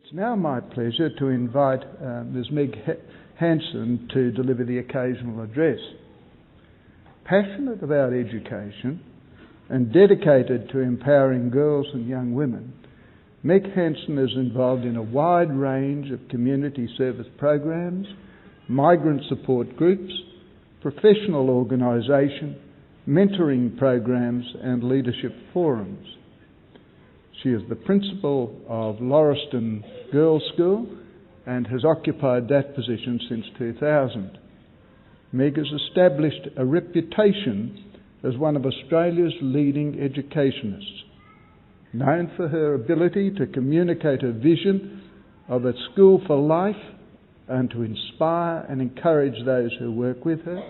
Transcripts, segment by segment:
It's now my pleasure to invite Ms. Meg Hansen to deliver the occasional address. Passionate about education and dedicated to empowering girls and young women, Meg Hansen is involved in a wide range of community service programs, migrant support groups, professional organisation, mentoring programs and leadership forums. She is the principal of Lauriston Girls' School and has occupied that position since 2000. Meg has established a reputation as one of Australia's leading educationists, known for her ability to communicate a vision of a school for life and to inspire and encourage those who work with her.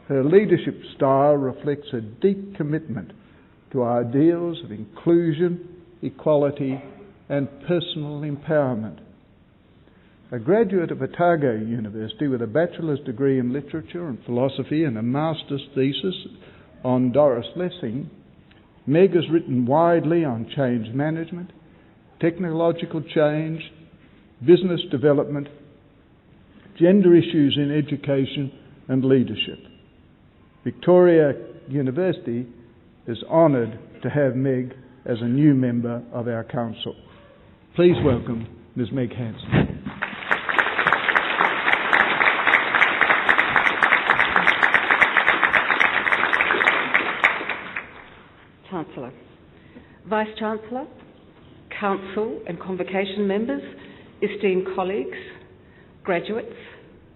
Her leadership style reflects a deep commitment to ideals of inclusion, equality and personal empowerment. A graduate of Otago University with a bachelor's degree in literature and philosophy and a master's thesis on Doris Lessing, Meg has written widely on change management, technological change, business development, gender issues in education and leadership. Victoria University is honoured to have Meg as a new member of our council. Please welcome Ms. Meg Hansen. Chancellor, Vice-Chancellor, Council and Convocation members, esteemed colleagues, graduates,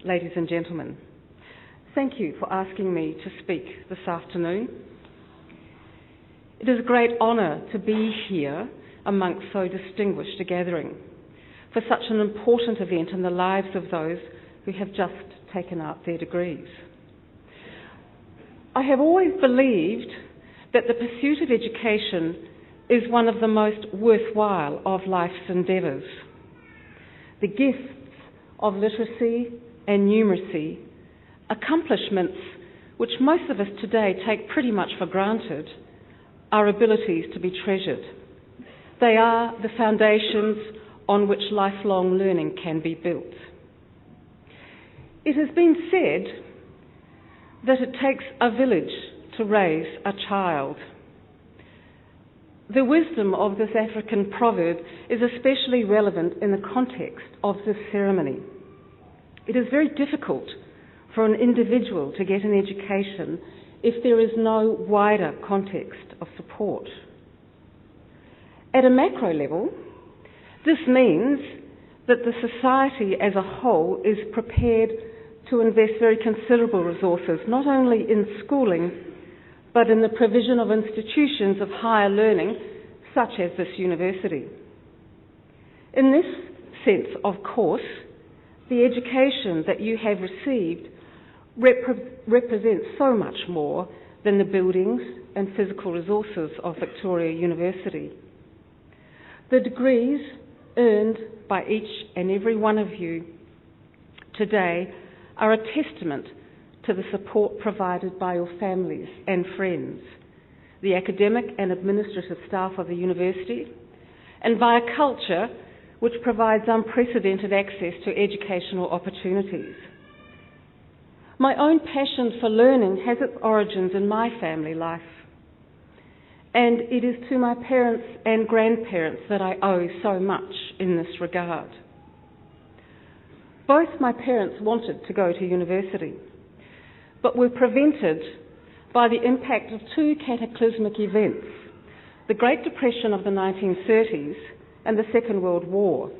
ladies and gentlemen, thank you for asking me to speak this afternoon. It is a great honour to be here amongst so distinguished a gathering for such an important event in the lives of those who have just taken out their degrees. I have always believed that the pursuit of education is one of the most worthwhile of life's endeavours. The gifts of literacy and numeracy, accomplishments which most of us today take pretty much for granted, are abilities to be treasured. They are the foundations on which lifelong learning can be built. It has been said that it takes a village to raise a child. The wisdom of this African proverb is especially relevant in the context of this ceremony. It is very difficult for an individual to get an education if there is no wider context of support. At a macro level, this means that the society as a whole is prepared to invest very considerable resources, not only in schooling, but in the provision of institutions of higher learning, such as this university. In this sense, of course, the education that you have received represents so much more than the buildings and physical resources of Victoria University. The degrees earned by each and every one of you today are a testament to the support provided by your families and friends, the academic and administrative staff of the university, and by a culture which provides unprecedented access to educational opportunities. My own passion for learning has its origins in my family life, and it is to my parents and grandparents that I owe so much in this regard. Both my parents wanted to go to university, but were prevented by the impact of two cataclysmic events, the Great Depression of the 1930s and the Second World War.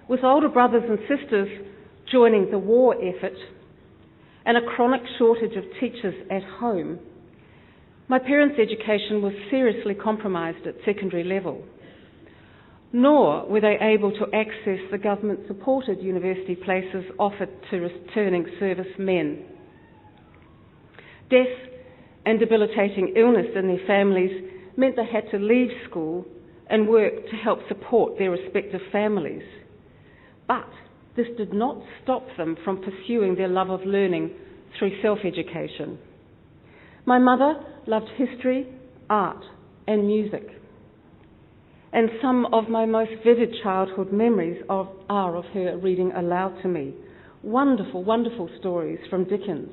With older brothers and sisters joining the war effort and a chronic shortage of teachers at home, my parents' education was seriously compromised at secondary level. Nor were they able to access the government-supported university places offered to returning servicemen. Death and debilitating illness in their families meant they had to leave school and work to help support their respective families. But this did not stop them from pursuing their love of learning through self-education. My mother loved history, art, and music. and some of my most vivid childhood memories are of her reading aloud to me. Wonderful, wonderful stories from Dickens,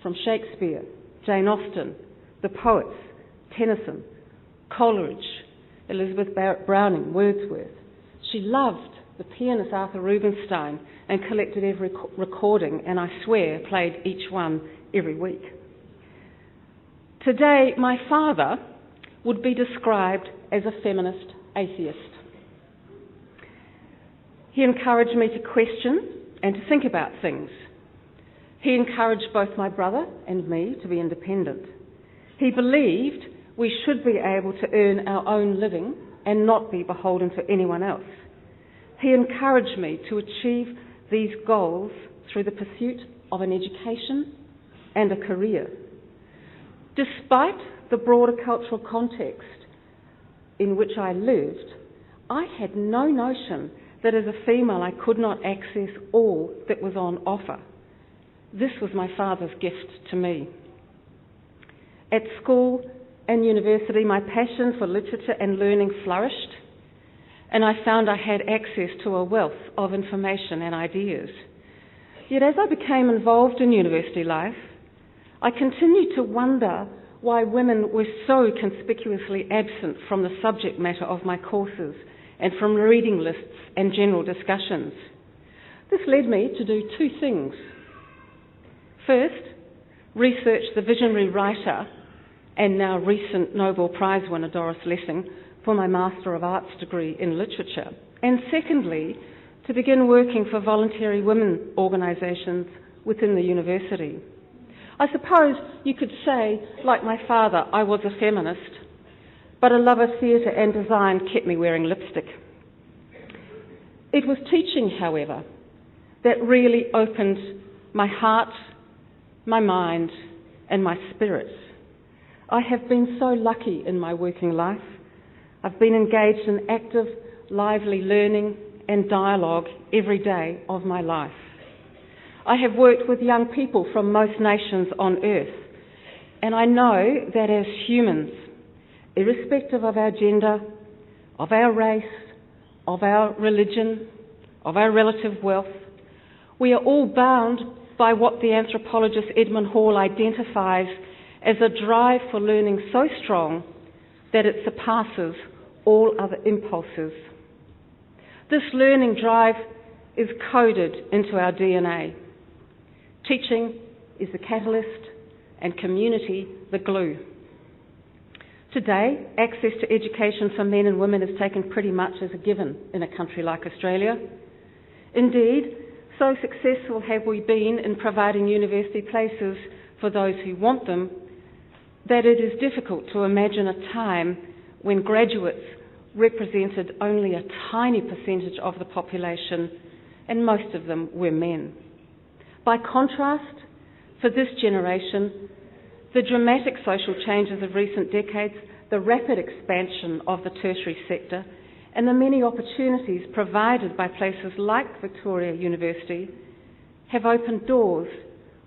from Shakespeare, Jane Austen, the poets, Tennyson, Coleridge, Elizabeth Barrett Browning, Wordsworth. She loved the pianist Arthur Rubinstein and collected every recording, and I swear played each one every week. Today, my father would be described as a feminist atheist. He encouraged me to question and to think about things. He encouraged both my brother and me to be independent. He believed we should be able to earn our own living and not be beholden to anyone else. He encouraged me to achieve these goals through the pursuit of an education and a career. Despite the broader cultural context in which I lived, I had no notion that as a female I could not access all that was on offer. This was my father's gift to me. At school and university, my passion for literature and learning flourished, and I found I had access to a wealth of information and ideas. Yet as I became involved in university life, I continued to wonder why women were so conspicuously absent from the subject matter of my courses and from reading lists and general discussions. This led me to do two things. First, research the visionary writer and now recent Nobel Prize winner Doris Lessing for my Master of Arts degree in literature. And secondly, to begin working for voluntary women organisations within the university. I suppose you could say, like my father, I was a feminist, but a love of theatre and design kept me wearing lipstick. It was teaching, however, that really opened my heart, my mind, and my spirit. I have been so lucky in my working life. I've been engaged in active, lively learning and dialogue every day of my life. I have worked with young people from most nations on earth, and I know that as humans, irrespective of our gender, of our race, of our religion, of our relative wealth, we are all bound by what the anthropologist Edmund Hall identifies as a drive for learning so strong that it surpasses all other impulses. This learning drive is coded into our DNA. Teaching is the catalyst and community the glue. Today, access to education for men and women is taken pretty much as a given in a country like Australia. Indeed, so successful have we been in providing university places for those who want them that it is difficult to imagine a time when graduates represented only a tiny percentage of the population, and most of them were men. By contrast, for this generation, the dramatic social changes of recent decades, the rapid expansion of the tertiary sector, and the many opportunities provided by places like Victoria University have opened doors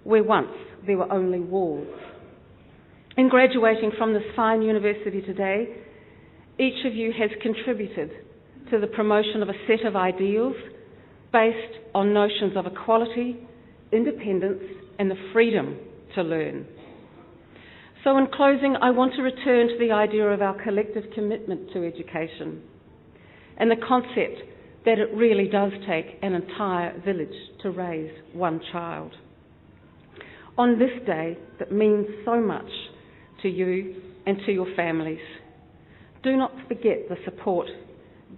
where once there were only walls. In graduating from this fine university today, each of you has contributed to the promotion of a set of ideals based on notions of equality, independence, and the freedom to learn. So in closing, I want to return to the idea of our collective commitment to education and the concept that it really does take an entire village to raise one child. On this day that means so much to you and to your families, do not forget the support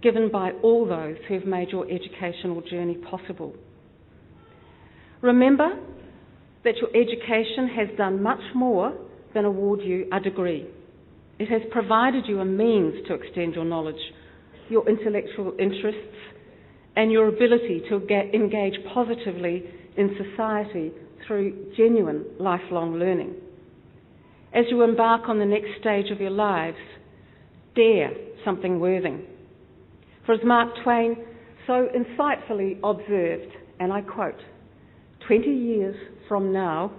given by all those who have made your educational journey possible. Remember that your education has done much more than award you a degree. It has provided you a means to extend your knowledge, your intellectual interests, and your ability to engage positively in society through genuine lifelong learning. As you embark on the next stage of your lives, dare something worthy. For as Mark Twain so insightfully observed, and I quote, 20 years from now,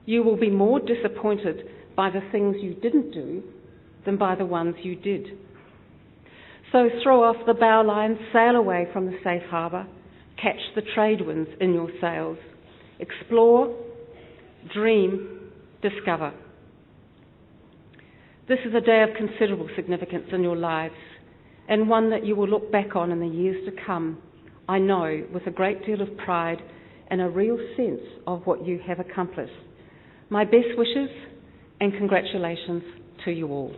you will be more disappointed by the things you didn't do than by the ones you did. So throw off the bow lines, sail away from the safe harbour, catch the trade winds in your sails. Explore, dream, discover. This is a day of considerable significance in your lives, and one that you will look back on in the years to come, I know, with a great deal of pride and a real sense of what you have accomplished. My best wishes and congratulations to you all.